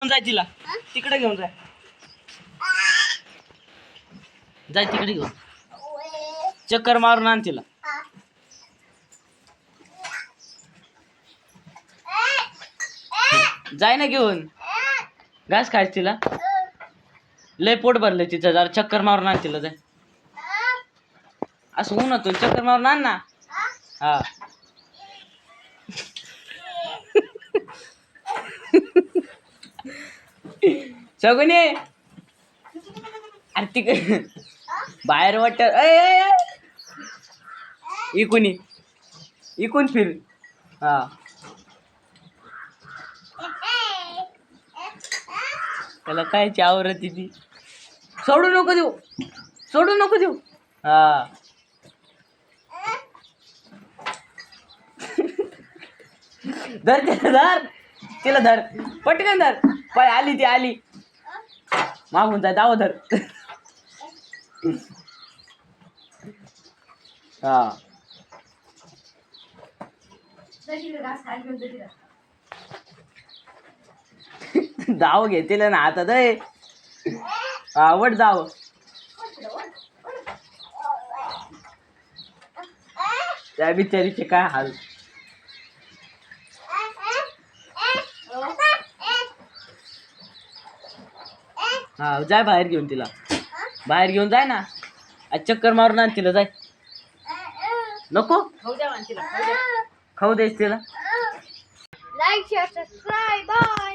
जाय तिला तिकडे घेऊन जाय जाय तिकडे घेऊन चक्कर मारून आण तिला जाय ना घेऊन घास खायच तिला लय पोट भरलंय तिचं जरा चक्कर मारून आण तिला जाय असं उन्हातून चक्कर मारून आण ना हा सगुने अरे तिकडे बाहेर वाटत इकून फिर हा त्याला कायची आवरत ती सोडू नको देऊ हा धर तिला धर पटकन धर पाय आली ती आली मागून जाय दाव धर हा दाव घेतील ना हातात आवड जाव त्या बिचारीचे काय हाल हा जाय बाहेर घेऊन तिला बाहेर घेऊन जाय ना चक्कर मारून आण तिला जाय नको खाऊ द्यायच तिला लाईक शेअर सबस्क्राईब बाय